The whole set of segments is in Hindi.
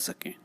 सके।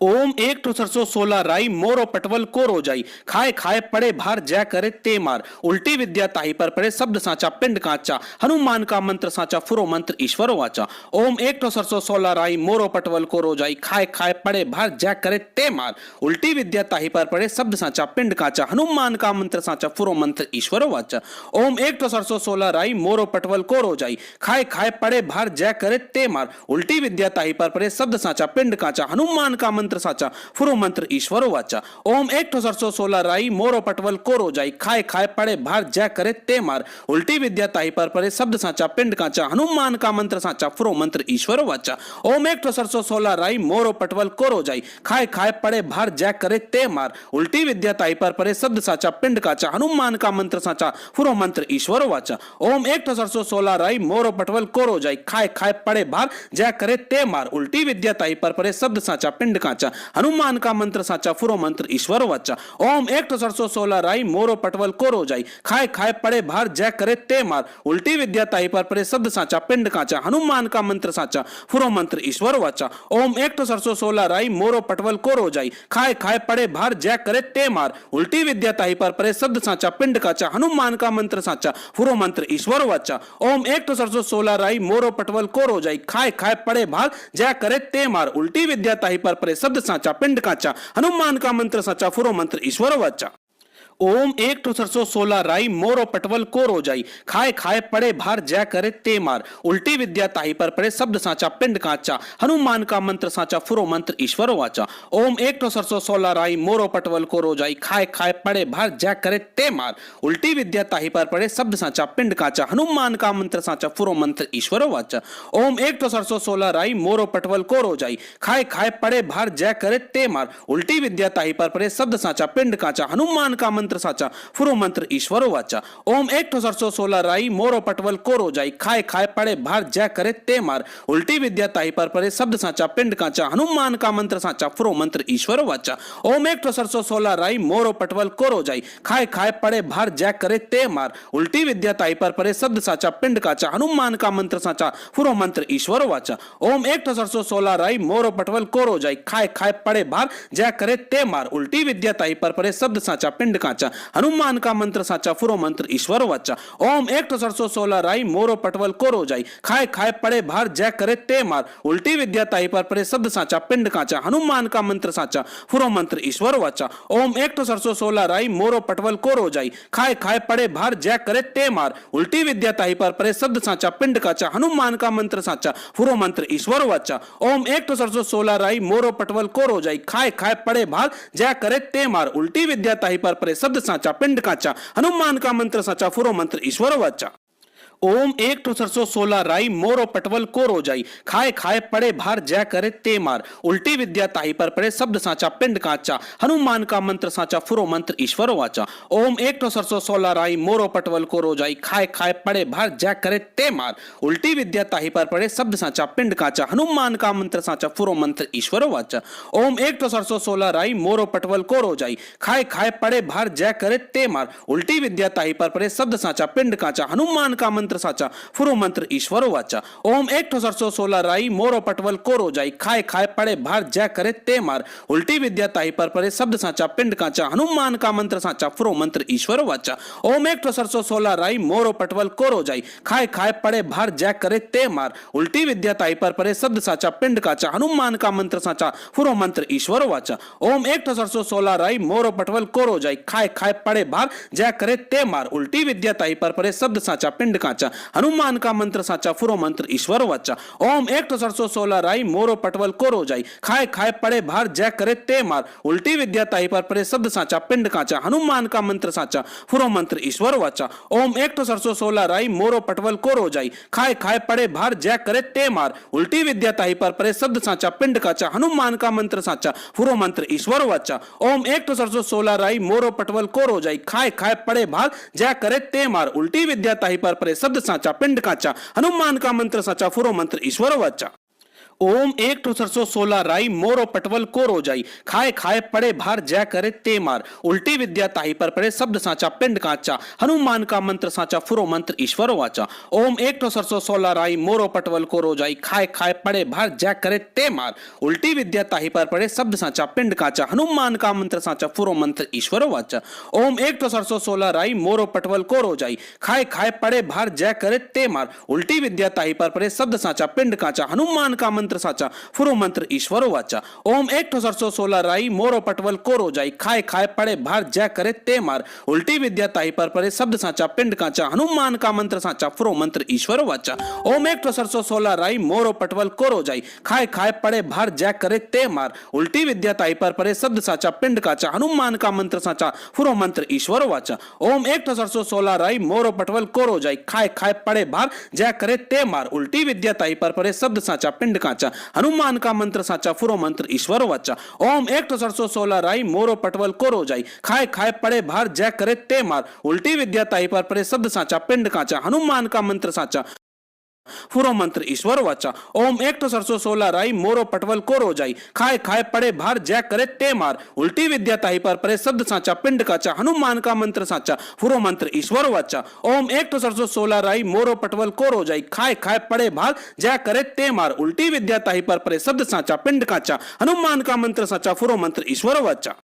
ओम एक ठो सरसों 16 राई मोर और पटवल को रोजाई खाए खाए पड़े भार जय करे ते मार उल्टी विद्या ताही पर पड़े शब्द साचा पिंड काचा हनुमान का मंत्र साचा फुरो मंत्र ईश्वरो वाचा। ओम एक ठो सरसों 16 राई मोर और पटवल को रोजाई खाए खाए पड़े भार जय करे ते मार उल्टी विद्या ताही पर पड़े शब्द साचा पिंड काचा हनुमान का मंत्र साचा फुरो मंत्र ईश्वरो वाचा। ओम एक ठो सरसों 16 राई मोर और पटवल को रोजाई खाए खाए पड़े भार जय करे ते मार उल्टी विद्या ताही पर पड़े शब्द साचा पिंड काचा हनुमान का मंत्र साचा फुरो मंत्र ईश्वरो वाचा। ओम एक ठो सरसों 16 राई मोरो पटवल को रोजाई खाए खाए पड़े भार जय करे ते मार उल्टी विद्या ताही पर पड़े शब्द साचा पिंड काचा हनुमान का मंत्र साचा फुरो मंत्र ईश्वरो वाचा। ओम एक ठो सरसों 16 राई मोरो पटवल को रोजाई खाए खाए पड़े भार जय करे ते मार उल्टी विद्या ताही पर पड़े शब्द साचा पिंड काचा हनुमान का मंत्र साचा फुरो मंत्र ईश्वरो वाचा। ओम एक ठो सरसों 16 राई मोरो पटवल को रोजाई खाए खाए पड़े भार जय करे ते मार उल्टी विद्या ताही पर पड़े शब्द साचा पिंड काचा हनुमान का मंत्र साचा फुरो मंत्र ईश्वर वाचा। ओम एक ठो सरसों 16 राई मोरो पटवल को रोजाई खाए खाए पड़े भार जय करे ते मार उल्टी विद्या ताही पर पड़े शब्द साचा पिंड काचा हनुमान का मंत्र साचा फुरो मंत्र ईश्वर वाचा। ओम एक ठो सरसों 16 राई मोरो पटवल को रोजाई खाए खाए पड़े भार जय करे ते मार उल्टी विद्या ताही पर पड़े शब्द साचा पिंड काचा हनुमान का मंत्र साचा फुरो मंत्र ईश्वर वाचा। ओम एक ठो सरसों 16 राई मोरो पटवल को रोजाई खाए खाए पड़े भार जय करे ते मार उल्टी विद्या ताही पर पड़े शब्द साचा पिंड काचा हनुमान का मंत्र साचा फुरो मंत्र ईश्वर वाचा। ओम एक ठो सरसों 16 राई मोरो पटवल को रोजाई खाए खाए पड़े भार जय करे ते मार उल्टी विद्या ताही पर पड़े शब्द साचा पिंड काचा हनुमान का मंत्र साचा फुरो मंत्र ईश्वर वाचा। ओम एक ठो सरसों 16 राई मोरो पटवल को रोजाई खाए खाए पड़े भार जय करे ते मार उल्टी विद्या ताही पर पड़े शब्द साचा पिंड काचा हनुमान का मंत्र साचा फुरो मंत्र ईश्वर वाचा। ओम एक ठो सरसों 16 राई मोरो पटवल को रोजाई खाए खाए पड़े भार जय करे ते मार उल्टी विद्या ताही पर पड़े शब्द साचा पिंड काचा हनुमान का मंत्र साचा फुरो मंत्र ईश्वरो वाचा। ओम एक ठो सरसों 16 राई मोरो पटवल को रोजाई खाए खाए पड़े भार जय करे ते मार उल्टी विद्या ताही पर पड़े शब्द साचा पिंड काचा हनुमान का मंत्र साचा फुरो मंत्र ईश्वरो वाचा। ओम एक ठो सरसों 16 राई मोरो पटवल को रोजाई खाए खाए पड़े भार जय करे ते मार उल्टी विद्या ताही पर पड़े शब्द साचा पिंड काचा हनुमान का मंत्र साचा फुरो मंत्र ईश्वरो वाचा। ओम एक ठो सरसों 16 राई मोरो पटवल को रोजाई खाए खाए पड़े भार जय करे ते मार उल्टी विद्या ताही पर पड़े शब्द साचा पिंड काचा हनुमान का मंत्र साचा फुरो मंत्र ईश्वर वाचा। ओम एक ठो सरसों 16 राई मोरो पटवल को रोजाई खाए खाए पड़े भार जय करे ते मार उल्टी विद्या ताही पर पड़े शब्द साचा पिंड काचा हनुमान का मंत्र साचा फुरो मंत्र ईश्वर वाचा। ओम एक ठो सरसों 16 राई मोरो पटवल को रोजाई खाए खाए पड़े भार जय करे ते मार उल्टी विद्या ताही पर पड़े शब्द साचा पिंड काचा हनुमान का मंत्र साचा फुरो मंत्र ईश्वर वाचा। ओम एक ठो सरसों 16 राई मोरो पटवल को रोजाई खाए खाए पड़े भार जय करे ते मार उल्टी विद्या ताही पर पड़े शब्द साचा पिंड काचा हनुमान का मंत्र साचा फुरो मंत्र ईश्वर वाचा। ओम एक ठो सरसों 16 राई मोरो पटवल को रोजाई खाए खाए पड़े भार जय करे ते मार उल्टी विद्या ताही पर पड़े शब्द साचा पिंड काचा हनुमान का मंत्र साचा फुरो मंत्र ईश्वर वाचा। ओम एक ठो सरसों 16 राई मोरो पटवल को रोजाई खाए खाए पड़े भार जय करे ते मार उल्टी विद्या ताही पर पड़े शब्द साचा पिंड काचा हनुमान का मंत्र साचा फुरो मंत्र ईश्वर वाचा। ओम एक ठो सरसों 16 राई मोरो पटवल को रोजाई खाए खाए पड़े भार जय करे ते मार उल्टी विद्या ताही पर पड़े शब्द साचा पिंड काचा हनुमान का मंत्र साचा फुरो मंत्र ईश्वर वाचा। ओम एक ठो सरसों 16 राई मोरो पटवल को रोजाई खाए खाए पड़े भार जय करे ते मार उल्टी विद्या ताही पर पड़े शब्द साचा पिंड काचा हनुमान का मंत्र साचा फुरो मंत्र ईश्वर वाचा। ओम एक ठो सरसों 16 राई मोरो पटवल को रोजाई खाए खाए पड़े भार जय करे ते मार उल्टी विद्या ताही पर पड़े शब्द साचा पिंड काचा हनुमान का मंत्र साचा फुरो मंत्र ईश्वर वाचा। ओम एक ठो सरसों 16 राई मोरो पटवल को रोजाई खाए खाए पड़े भार जय करे ते मार उल्टी विद्या ताही पर पड़े शब्द साचा पिंड काचा हनुमान का मंत्र साचा फुरो मंत्र ईश्वर वाचा। ओम एक ठो सरसों 16 राई मोरो पटवल को रोजाई खाए खाए पड़े भार जय करे ते मार उल्टी विद्या ताही पर पड़े शब्द साचा पिंड काचा हनुमान का मंत्र साचा फुरो मंत्र ईश्वर वाचा। ओम एक ठो सरसों 16 राई मोरो पटवल को रोजाई खाए खाए पड़े भार जय करे ते मार उल्टी विद्या ताही पर पड़े शब्द साचा पिंड काचा हनुमान का मंत्र साचा फुरो मंत्र ईश्वर वाचा। ओम एक ठो सरसों 16 राई मोरो पटवल को रोजाई खाए खाए पड़े भार जय करे ते मार उल्टी विद्या ताही पर पड़े शब्द साचा पिंड काचा हनुमान का मंत्र साचा फुरो मंत्र ईश्वर वाचा। ओम एक ठो सरसों 16 राई मोर और पटवल को रोजाई खाए खाए पड़े भार जय करे ते मार उल्टी विद्या ताही पर पड़े शब्द साचा पिंड काचा हनुमान का मंत्र साचा फुरो मंत्र ईश्वर वाचा। ओम एक ठो सरसों 16 राई मोर और पटवल को रोजाई खाए खाए पड़े भार जय करे ते मार उल्टी विद्या ताही पर पड़े शब्द साचा पिंड काचा हनुमान का मंत्र साचा फुरो मंत्र ईश्वर वाचा। ओम एक ठो सरसों 16 राई मोर और पटवल को रोजाई खाए खाए पड़े भार जय करे ते मार उल्टी विद्या ताही पर पड़े शब्द साचा पिंड काचा हनुमान का मंत्र साचा फुरो मंत्र ईश्वर वाचा। ओम एक ठो सरसों 16 राई मोरो पटवल को रोजाई खाए खाए पड़े भार जय करे ते मार उल्टी विद्या ताही पर पड़े शब्द साचा पिंड काचा हनुमान का मंत्र साचा फुरो मंत्र ईश्वर वाचा। ओम एक ठो सरसों 16 राई मोरो पटवल को रोजाई खाए खाए पड़े भार जय करे ते मार उल्टी विद्या ताही पर पड़े शब्द साचा पिंड काचा हनुमान का मंत्र साचा फुरो मंत्र ईश्वर वाचा। ओम एक ठो सरसों 16 राई मोरो पटवल को रोजाई खाए खाए पड़े भार जय करे ते मार उल्टी विद्या ताही पर पड़े शब्द साचा पिंड काचा हनुमान का मंत्र साचा फुरो मंत्र ईश्वर वाचा। ओम एक ठो सरसों 16 राई मोरो पटवल को रोजाई खाए खाए पड़े भार जय करे ते मार उल्टी विद्या ताही पर पड़े शब्द साचा पिंड काचा हनुमान का मंत्र साचा फुरो मंत्र ईश्वर वाचा। ओम एक ठो सरसों 16 राई मोरो पटवल को रोजाई खाए खाए पड़े भार जय करे ते मार उल्टी विद्या ताही पर पड़े शब्द साचा पिंड काचा हनुमान का मंत्र साचा फुरो मंत्र ईश्वर वाचा। ओम एक ठो सरसों 16 राई मोरो पटवल को रोजाई खाए खाए पड़े भार जय करे ते मार उल्टी विद्या ताही पर पड़े शब्द साचा पिंड काचा हनुमान का मंत्र साचा फुरो मंत्र ईश्वर वाचा।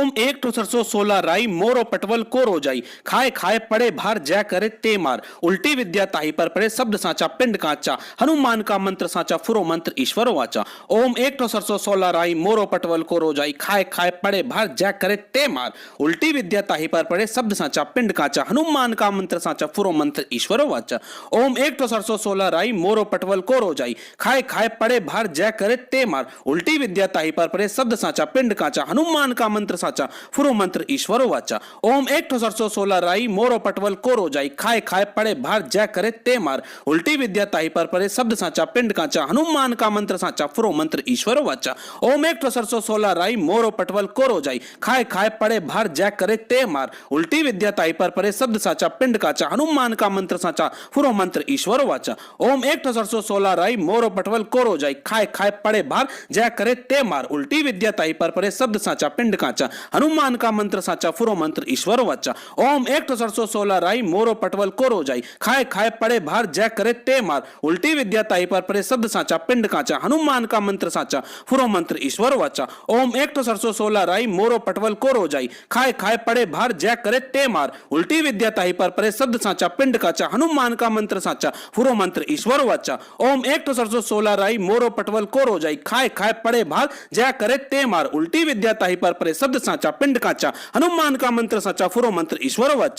ओम एक ठो सरसों 16 राई मोर और पटवल को रोजाई खाए खाए पड़े भार जय करे ते मार उल्टी विद्या ताही पर पड़े शब्द साचा पिंड काचा हनुमान का मंत्र साचा फुरो मंत्र ईश्वर वाचा। ओम एक ठो सरसों 16 राई मोर और पटवल को रोजाई खाए खाए पड़े भार जय करे ते मार उल्टी विद्या ताही पर पड़े शब्द साचा पिंड काचा हनुमान का मंत्र साचा फुरो मंत्र ईश्वर वाचा। ओम एक ठो सरसों 16 राई मोर और पटवल को रोजाई खाए खाए पड़े भार जय करे ते मार उल्टी विद्या ताही पर पड़े शब्द साचा पिंड काचा हनुमान का मंत्र साचा फुरो मंत्र ईश्वर वाचा। ओम एक ठो सरसों 16 राई मोरो पटवल को रोजाई खाए खाए पड़े भार जय करे ते मार उल्टी विद्या ताही पर पड़े शब्द साचा पिंड काचा हनुमान का मंत्र साचा फुरो मंत्र ईश्वर वाचा। ओम एक ठो सरसों 16 राई मोरो पटवल को रोजाई खाए खाए पड़े भार जय करे ते मार उल्टी विद्या ताही पर पड़े शब्द साचा पिंड काचा हनुमान का मंत्र साचा फुरो मंत्र ईश्वर वाचा। ओम एक ठो सरसों 16 राई मोरो पटवल को रोजाई खाए खाए पड़े भार जय करे ते मार उल्टी विद्या ताही पर पड़े शब्द साचा पिंड काचा हनुमान का मंत्र साचा फुरो मंत्र ईश्वर वाचा। ओम एक ठो सरसों 16 राई मोरो पटवल को रोजाई खाए खाए पड़े भार जय करे ते मार उल्टी विद्या ताही पर पड़े शब्द साचा पिंड काचा हनुमान का मंत्र साचा फुरो मंत्र ईश्वर वाचा। ओम एक ठो सरसों 16 राई मोरो पटवल को रोजाई खाए खाए पड़े भार जय करे ते मार उल्टी विद्या ताही पर पड़े शब्द साचा पिंड काचा हनुमान का मंत्र साचा फुरो मंत्र ईश्वर वाचा। ओम एक ठो सरसों 16 राई मोरो पटवल को रोजाई खाए खाए पड़े भार जय करे ते मार उल्टी विद्या ताही पर पड़े शब्द साचा पिंड काचा हनुमान का मंत्र साचा फुरो मंत्र ईश्वर वाचा।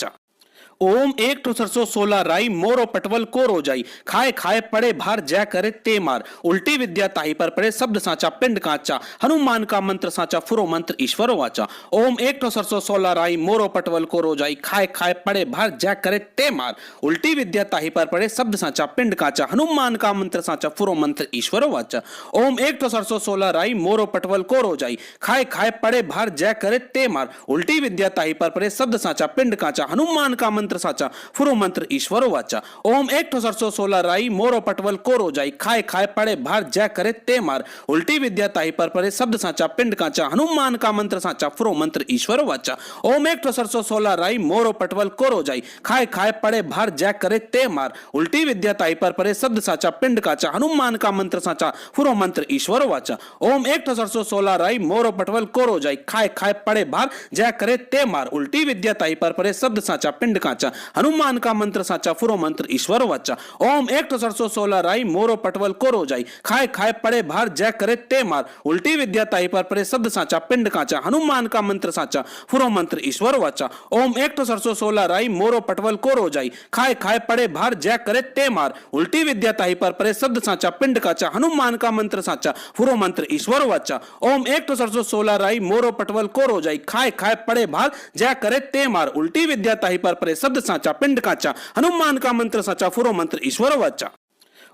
ओम एक ठो सरसों 16 राई मोर और पटवल को रोजाई खाए खाए पड़े भार जय करे ते मार उल्टी विद्या ताही पर पड़े शब्द साचा पिंड काचा हनुमान का मंत्र साचा फुरो मंत्र ईश्वर वाचा। ओम एक ठो सरसों 16 राई मोर और पटवल को रोजाई खाए खाए पड़े भार जय करे ते मार उल्टी विद्या ताही पर पड़े शब्द साचा पिंड काचा हनुमान का मंत्र साचा फुरो मंत्र ईश्वर वाचा। ओम एक ठो सरसों 16 राई मोर और पटवल को रोजाई खाए खाए पड़े भार जय करे ते मार उल्टी विद्या ताही पर पड़े शब्द साचा पिंड काचा हनुमान का मंत्र साचा फुरो मंत्र ईश्वर वाचा। ओम एक ठो सरसों 16 राई मोरो पटवल को रोजाई खाए खाए पड़े भार जय करे ते मार उल्टी विद्या ताही पर पड़े शब्द साचा पिंड काचा हनुमान का मंत्र साचा फुरो मंत्र ईश्वर वाचा। ओम एक ठो सरसों 16 राई मोरो पटवल को रोजाई खाए खाए पड़े भार जय करे ते मार उल्टी विद्या ताही पर पड़े शब्द साचा पिंड काचा हनुमान का मंत्र साचा फुरो मंत्र ईश्वर वाचा। ओम एक ठो सरसों 16 राई मोरो पटवल को रोजाई खाए खाए पड़े भार जय करे ते मार उल्टी विद्या ताही पर पड़े शब्द साचा पिंड काचा हनुमान का मंत्र साचा फुरो मंत्र ईश्वर वाचा। ओम एक ठो सरसों 16 राई मोरो पटवल को रोजाई खाए खाए पड़े भार जय करे ते मार उल्टी विद्या ताही पर पड़े शब्द साचा पिंड काचा हनुमान का मंत्र साचा फुरो मंत्र ईश्वर वाचा। ओम एक ठो सरसों 16 राई मोरो पटवल को रोजाई खाए खाए पड़े भार जय करे ते मार उल्टी विद्या ताही पर पड़े शब्द साचा पिंड काचा हनुमान का मंत्र साचा फुरो मंत्र ईश्वर वाचा। ओम एक ठो सरसों 16 राई मोरो पटवल को रोजाई खाए खाए पड़े भार जय करे ते मार उल्टी विद्या ताही पर पड़े शब्द साचा पिंड काचा हनुमान का मंत्र साचा फुरो मंत्र ईश्वर वाचा।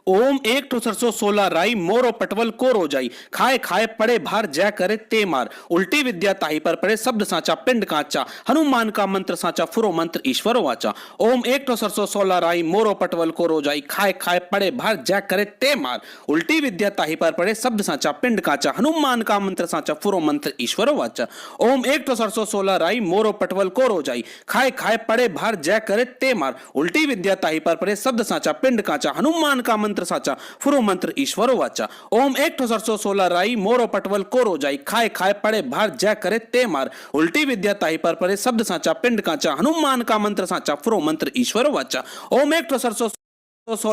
ओम एक ठो सरसों 16 राई मोरो पटवल को रोजाई खाए खाए पड़े भार जय करे ते मार उल्टी विद्या ताही पर पड़े शब्द साचा पिंड काचा हनुमान का मंत्र साचा फुरो मंत्र ईश्वर वाचा। ओम एक ठो सरसों 16 राई मोरो पटवल को रोजाई खाए खाए पड़े भार जय करे ते मार उल्टी विद्या ताही पर पड़े शब्द साचा पिंड काचा हनुमान का मंत्र साचा फुरो मंत्र ईश्वर वाचा। ओम एक ठो सरसों 16 राई मोरो पटवल को रोजाई खाए खाए पड़े भार जय करे ते मार उल्टी विद्या ताही पर पड़े शब्द साचा पिंड काचा हनुमान का मंत्र साचा फुरो मंत्र ईश्वर वाचा। ओम एक ठो सरसों 16 राई मोरो पटवल को रोजाई खाए खाए पड़े भार जय करे ते मार उल्टी विद्या ताही पर पड़े शब्द साचा पिंड काचा हनुमान का मंत्र साचा फुरो मंत्र ईश्वर वाचा। ओम एक ठो सरसों 16 राई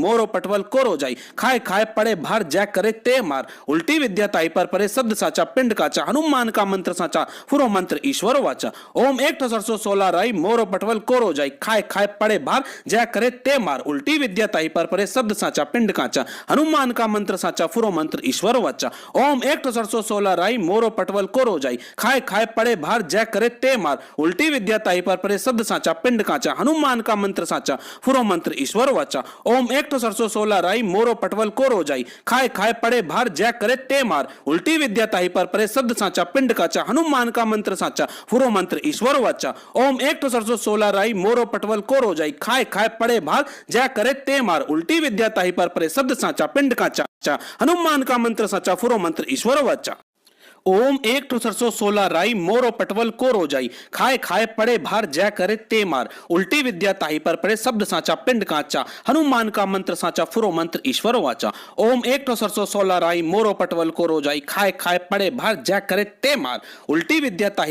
मोरो पटवल को रोजाई खाए खाए पड़े भार जय करे ते मार उल्टी विद्या ताही पर पड़े शब्द साचा पिंड काचा हनुमान का मंत्र साचा फुरो मंत्र ईश्वर वाचा। ओम एक ठो सरसों 16 राई मोरो पटवल को रोजाई खाए खाए पड़े भार जय करे ते मार उल्टी विद्या ताही पर पड़े शब्द साचा पिंड काचा हनुमान का मंत्र साचा फुरो मंत्र ईश्वर वाचा। ओम एक ठो सरसों 16 राई मोरो पटवल को रोजाई खाए खाए पड़े भार जय करे ते मार उल्टी विद्या ताही पर पड़े शब्द साचा पिंड काचा हनुमान का मंत्र साचा फुरो मंत्र ईश्वर वाचा। ओम एक ठो सरसों 16 राई मोरो पटवल को रोजाई खाए खाए पड़े भार जय करे ते मार उल्टी विद्या ताही पर पड़े शब्द साचा पिंड काचा हनुमान का मंत्र साचा फुरो मंत्र ईश्वर वाचा। ओम एक ठो सरसों 16 राई मोरो पटवल को रोजाई खाए खाए पड़े भार जय करे ते मार उल्टी विद्या ताही पर पड़े शब्द साचा पिंड काचा हनुमान का मंत्र साचा फुरो मंत्र ईश्वर वाचा। ओम एक ठो सरसों 16 राई मोरो पटवल को रोजाई खाए खाए पड़े भार जय करे ते मार उल्टी विद्या ताही पर पड़े शब्द साचा पिंड काचा हनुमान का मंत्र साचा फुरो मंत्र ईश्वर वाचा। ओम एक ठो सरसों 16 राई मोरो पटवल को रोजाई खाए खाए पड़े भार जय करे ते मार उल्टी विद्या ताही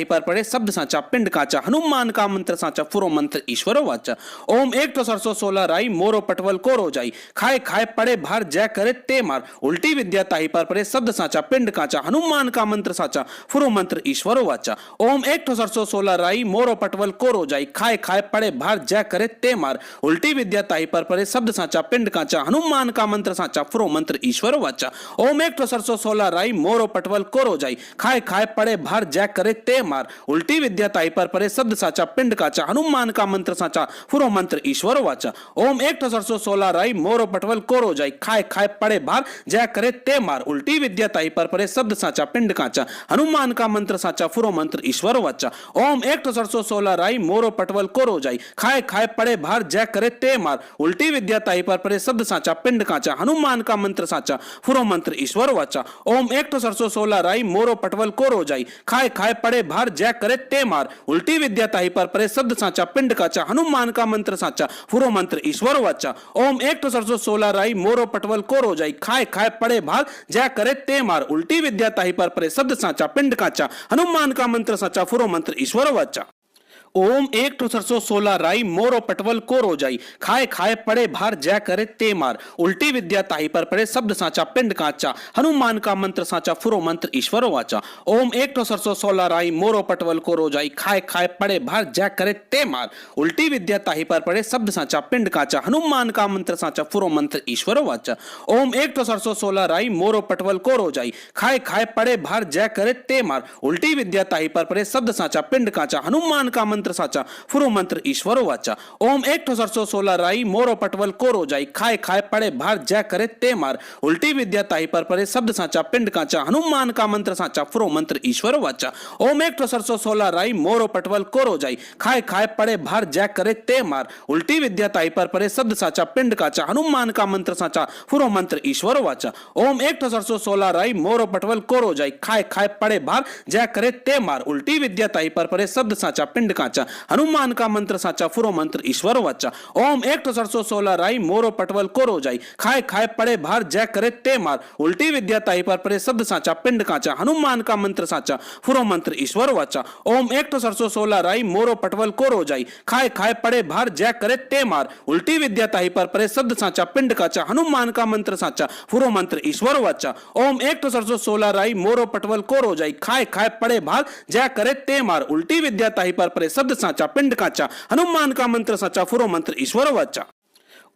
पर पड़े शब्द साचा पिंड काचा हनुमान का मंत्र साचा फुरो मंत्र ईश्वर वाचा। ओम एक ठो सरसों 16 राई मोरो पटवल को रोजाई खाए खाए पड़े भार जय करे ते मार उल्टी विद्या ताही पर पड़े शब्द साचा पिंड काचा हनुमान का मंत्र साचा फुरो मंत्र ईश्वर वाचा। ओम एक ठो सरसों 16 राई मोरो पटवल को रोजाई खाए खाए पड़े भार जय करे ते मार उल्टी विद्या ताही पर पड़े शब्द साचा पिंड काचा हनुमान का मंत्र साचा फुरो मंत्र ईश्वर वाचा। ओम एक ठो सरसों 16 राई मोरो पटवल को रोजाई खाए खाए पड़े भार जय करे ते मार उल्टी विद्या ताही पर पड़े शब्द साचा पिंड काचा हनुमान का मंत्र साचा फुरो मंत्र ईश्वर वाचा। ओम एक ठो सरसों 16 राई मोरो पटवल को रोजाई खाए खाए पड़े भार जय करे ते मार उल्टी विद्या ताही पर पड़े शब्द साचा पिंड काचा हनुमान का मंत्र साचा फुरो मंत्र ईश्वर वाचा। ओम एक ठो सरसों 16 राई मोरो पटवल को रोजाई खाए खाए पड़े भार जय करे ते मार उल्टी विद्या ताही पर पड़े शब्द साचा पिंड काचा हनुमान का मंत्र साचा फुरो मंत्र ईश्वर वाचा। ओम एक ठो सरसों 16 राई मोरो पटवल को रोजाई खाए खाए पड़े भार जय करे ते मार उल्टी विद्या ताही पर पड़े शब्द साचा पिंड काचा हनुमान का मंत्र साचा फुरो मंत्र ईश्वर वाचा। ओम एक ठो सरसों 16 राई मोरो पटवल को रोजाई खाए खाए पड़े भार जय करे ते मार उल्टी विद्या ताही पर पड़े शब्द साचा पिंड काचा हनुमान का मंत्र साचा फुरो मंत्र ईश्वर वाचा। ओम एक ठो सरसों 16 राई मोरो पटवल को रोजाई खाए खाए पड़े भार जय करे ते मार उल्टी विद्या ताही पर पड़े शब्द साचा पिंड काचा हनुमान का मंत्र साचा फुरो मंत्र ईश्वर वाचा। ओम एक ठो सरसों 16 राई मोरो पटवल को रोजाई खाए खाए पड़े भार जय करे ते मार उल्टी विद्या ताही पर पड़े शब्द साचा पिंड काचा हनुमान का मंत्र साचा फुरो मंत्र ईश्वर वाचा। ओम एक ठो सरसों 16 राई मोरो पटवल को रोजाई खाए खाए पड़े भार जय करे ते मार उल्टी विद्या ताही पर पड़े शब्द साचा पिंड काचा हनुमान का मंत्र साचा फुरो मंत्र ईश्वर वाचा। ओम एक ठो सरसों 16 राई मोरो पटवल को रोजाई खाए खाए पड़े भार जय करे ते मार उल्टी विद्या ताही पर पड़े शब्द साचा पिंड काचा हनुमान का मंत्र साचा फुरो मंत्र ईश्वर वाचा। ओम एक ठो सरसों 16 राई मोरो पटवल को रोजाई खाए खाए पड़े भार जय करे ते मार उल्टी विद्या ताही पर पड़े शब्द साचा पिंड काचा हनुमान का मंत्र साचा फुरो मंत्र ईश्वर वाचा। ओम एक ठो सरसों 16 राई मोरो पटवल को रोजाई खाए खाए पड़े भार जय करे ते मार उल्टी विद्या ताही पर पड़े शब्द साचा पिंड काचा हनुमान का मंत्र साचा फुरो मंत्र ईश्वर वाचा। ओम एक ठो सरसों 16 राई मोरो पटवल को रोजाई खाए खाए पड़े भार जय करे ते मार उल्टी विद्या ताही पर पड़े शब्द साचा पिंड काचा हनुमान का मंत्र साचा फुरो मंत्र ईश्वर वाचा। ओम एक ठो सरसों 16 राई मोरो पटवल को रोजाई खाए खाए पड़े भार जय करे ते मार उल्टी विद्या ताही पर पड़े शब्द साचा पिंड काचा हनुमान का मंत्र साचा फुरो मंत्र ईश्वर वाचा। ओम एक ठो सरसों 16 राई मोरो पटवल को रोजाई खाए खाए पड़े भार जय करे ते मार उल्टी विद्या ताही पर पड़े शब्द साचा पिंड काचा हनुमान का मंत्र साचा फुरो मंत्र ईश्वर वाचा।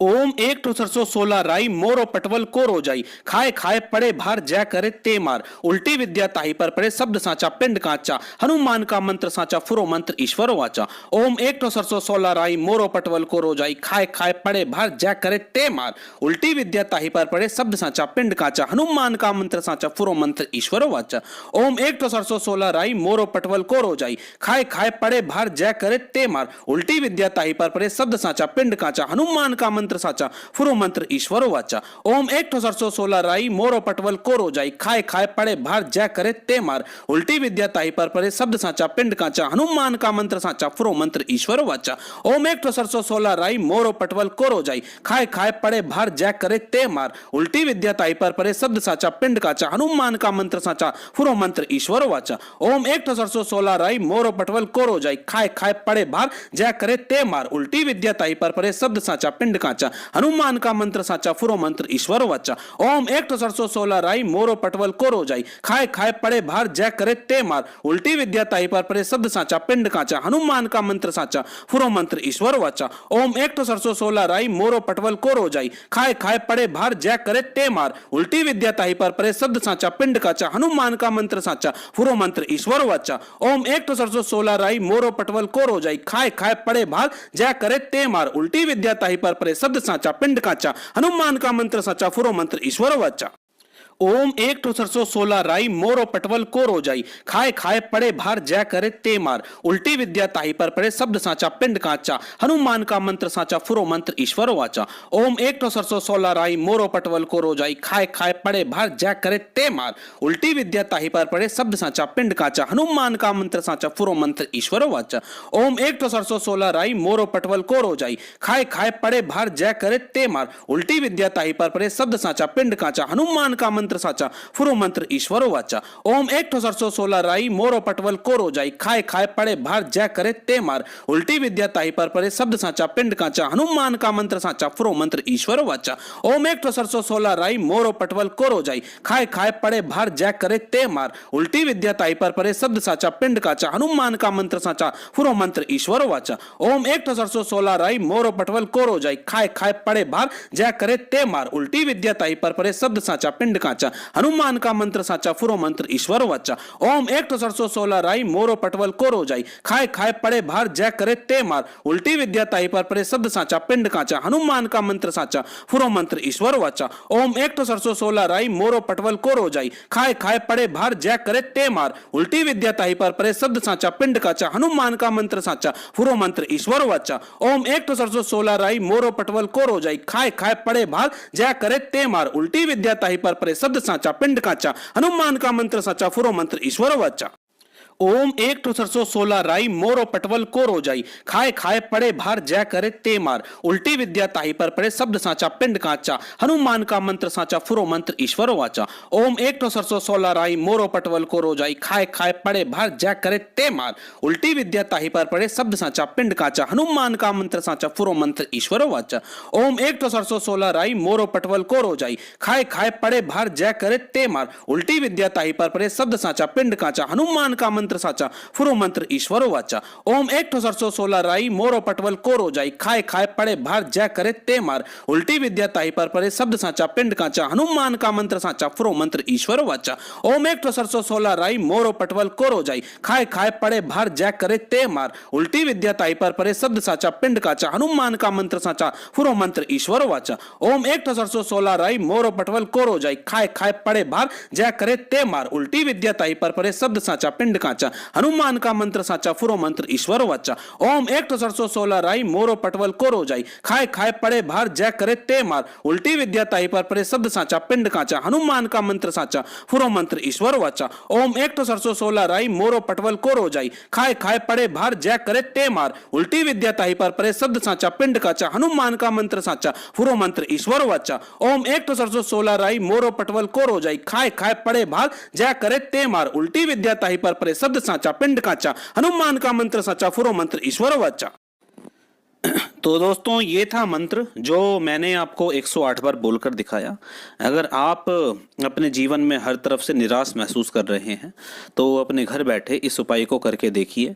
ओम एक ठो सरसों 16 राई मोरो पटवल को रोजाई खाए खाए पड़े भार जय करे ते मार उल्टी विद्या ताही पर पड़े शब्द साचा पिंड काचा हनुमान का मंत्र साचा फुरो मंत्र ईश्वर वाचा। ओम एक ठो सरसों 16 राई मोरो पटवल को रोजाई खाए खाए पड़े भार जय करे ते मार उल्टी विद्या ताही पर पड़े शब्द साचा पिंड काचा हनुमान का मंत्र साचा फुरो मंत्र ईश्वर वाचा। ओम एक ठो सरसों 16 राई मोरो पटवल को रोजाई खाए खाए पड़े भार जय करे ते मार उल्टी विद्या ताही पर पड़े शब्द साचा पिंड काचा हनुमान का मंत्र साचा फुरो मंत्र ईश्वर वाचा। ओम एक ठो सरसों 16 राई मोरो पटवल को रोजाई खाए खाए पड़े भार जय करे ते मार उल्टी विद्या ताही पर पड़े शब्द साचा पिंड काचा हनुमान का मंत्र साचा फुरो मंत्र ईश्वर वाचा। ओम एक ठो सरसों 16 राई मोरो पटवल को रोजाई खाए खाए पड़े भार जय करे ते मार उल्टी विद्या ताही पर पड़े शब्द साचा पिंड काचा हनुमान का मंत्र साचा फुरो मंत्र ईश्वर वाचा। ओम एक ठो सरसों 16 राई मोरो पटवल को रोजाई खाए खाए पड़े भार जय करे ते मार उल्टी विद्या ताही पर पड़े शब्द साचा पिंड काचा हनुमान का मंत्र साचा फुरो मंत्र ईश्वर वाचा। ओम एक ठो सरसों 16 राई मोरो पटवल को रोजाई खाए खाए पड़े भार जय करे ते मार उल्टी विद्या ताही पर पड़े शब्द साचा पिंड काचा हनुमान का मंत्र साचा फुरो मंत्र ईश्वर वाचा। ओम एक ठो सरसों 16 राई मोरो पटवल को रोजाई खाए खाए पड़े भार जय करे ते मार उल्टी विद्या ताही पर पड़े शब्द साचा पिंड काचा हनुमान का मंत्र साचा फुरो मंत्र ईश्वर वाचा। ओम एक ठो सरसों 16 राई मोरो पटवल को रोजाई खाए खाए पड़े भार जय करे ते मार उल्टी विद्या ताही पर पड़े शब्द साचा पिंड काचा हनुमान का मंत्र साचा फुरो मंत्र ईश्वर वाचा। ओम एक ठो सरसों 16 राई मोरो पटवल को रोजाई खाए खाए पड़े भार जय करे ते मार उल्टी विद्या ताही पर पड़े शब्द साचा पिंड काचा हनुमान का मंत्र साचा फुरो मंत्र ईश्वर वाचा। ओम एक ठो सरसों 16 राई मोरो पटवल को रोजाई खाए खाए पड़े भार जय करे ते मार उल्टी विद्या ताही पर पड़े शब्द साचा पिंड काचा हनुमान का मंत्र साचा फुरो मंत्र ईश्वर वाचा। ओम एक ठो सरसों 16 राई मोरो पटवल को रोजाई खाए खाए पड़े भार जय करे ते मार उल्टी विद्या ताही पर पड़े शब्द साचा पिंड काचा हनुमान का मंत्र साचा फुरो मंत्र ईश्वर वाचा। ओम एक ठो सरसों 16 राई मोरो पटवल को रोजाई खाए खाए पड़े भार जय करे ते मार उल्टी विद्या ताही पर पड़े शब्द साचा पिंड काचा हनुमान का मंत्र साचा फुरो मंत्र ईश्वर वाचा। ओम एक ठो सरसों 16 राई मोरो पटवल को रोजाई खाए खाए पड़े भार जय करे ते मार उल्टी विद्या ताही पर पड़े शब्द साचा पिंड काचा हनुमान का मंत्र साचा फुरो मंत्र ईश्वर वाचा। ओम एक ठो सरसों 16 राई मोरो पटवल को रोजाई खाए खाए पड़े भार जय करे ते मार उल्टी विद्या ताही पर पड़े शब्द साचा पिंड काचा हनुमान का मंत्र साचा फुरो मंत्र ईश्वर वाचा। ओम एक ठो सरसों 16 राई मोरो पटवल को रोजाई खाए खाए पड़े भार जय करे ते मार उल्टी विद्या ताही पर पड़े शब्द साचा पिंड काचा हनुमान का मंत्र साचा फुरो मंत्र ईश्वर वाचा। ओम एक ठो सरसों 16 राई मोरो पटवल को रोजाई खाए खाए पड़े भार जय करे ते मार उल्टी विद्या ताही पर पड़े शब्द साचा पिंड काचा हनुमान का मंत्र साचा फुरो मंत्र ईश्वर वाचा। ओम एक ठो सरसों 16 राई मोरो पटवल को रोजाई खाए खाए पड़े भार जय करे ते मार उल्टी विद्या ताही पर पड़े शब्द साचा पिंड काचा हनुमान का मंत्र साचा फुरो मंत्र ईश्वर वाचा। ओम एक ठो सरसों 16 राई मोरो पटवल को रोजाई खाए खाए पड़े भार जय करे ते मार उल्टी विद्या ताही पर पड़े शब्द साचा पिंड काचा हनुमान का मंत्र साचा फुरो मंत्र ईश्वर वाचा। ओम एक ठो सरसों 16 राई मोरो पटवल को रोजाई खाए खाए पड़े भार जय करे ते मार उल्टी विद्या ताही पर पड़े शब्द साचा पिंड काचा हनुमान का मंत्र साचा फुरो मंत्र ईश्वर वाचा। ओम एक ठो सरसों 16 राई मोरो पटवल को रोजाई खाए खाए पड़े भार जय करे ते मार उल्टी विद्या ताही पर पड़े शब्द साचा पिंड काचा हनुमान का मंत्र साचा फुरो मंत्र ईश्वर वाचा। ओम एक ठो सरसों 16 राई मोरो पटवल को रोजाई खाए खाए पड़े भार जय करे ते मार उल्टी विद्या ताही पर पड़े शब्द साचा पिंड काचा हनुमान का मंत्र साचा फुरो मंत्र ईश्वर वाचा। ओम एक ठो सरसों 16 राई मोरो पटवल को रोजाई खाए खाए पड़े भार जय करे ते मार उल्टी विद्या ताही पर पड़े शब्द साचा पिंड काचा हनुमान का मंत्र साचा फुरो मंत्र ईश्वर वाचा। ओम एक ठो सरसों 16 राई मोरो पटवल को रोजाई खाए खाए पड़े भार जय करे ते मार उल्टी विद्या ताही पर पड़े शब्द साचा पिंड काचा हनुमान का मंत्र साचा फुरो मंत्र ईश्वर वाचा। ओम एक ठो सरसों 16 राई मोरो पटवल को रोजाई खाए खाए पड़े भार जय करे ते मार उल्टी विद्या ताही पर पड़े शब्द साचा पिंड काचा हनुमान का मंत्र साचा फुरो मंत्र ईश्वर वाचा। ओम एक ठो सरसों 16 राई मोरो पटवल को रोजाई खाए खाए पड़े भार जय करे ते मार उल्टी विद्या ताही पर पड़े शब्द साचा पिंड काचा हनुमान का मंत्र साचा फुरो मंत्र ईश्वर वाचा। ओम एक ठो सरसों 16 राई मोरो पटवल को रोजाई खाए खाए पड़े भार जय करे ते मार उल्टी विद्या ताही पर पड़े शब्द साचा पिंड काचा हनुमान का मंत्र साचा फुरो मंत्र ईश्वर वाचा। तो दोस्तों ये था मंत्र जो मैंने आपको 108 बार बोलकर दिखाया। अगर आप अपने जीवन में हर तरफ से निराश महसूस कर रहे हैं तो अपने घर बैठे इस उपाय को करके देखिए।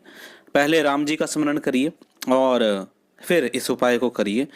पहले राम जी का स्मरण करिए और फिर इस उपाय को करिए।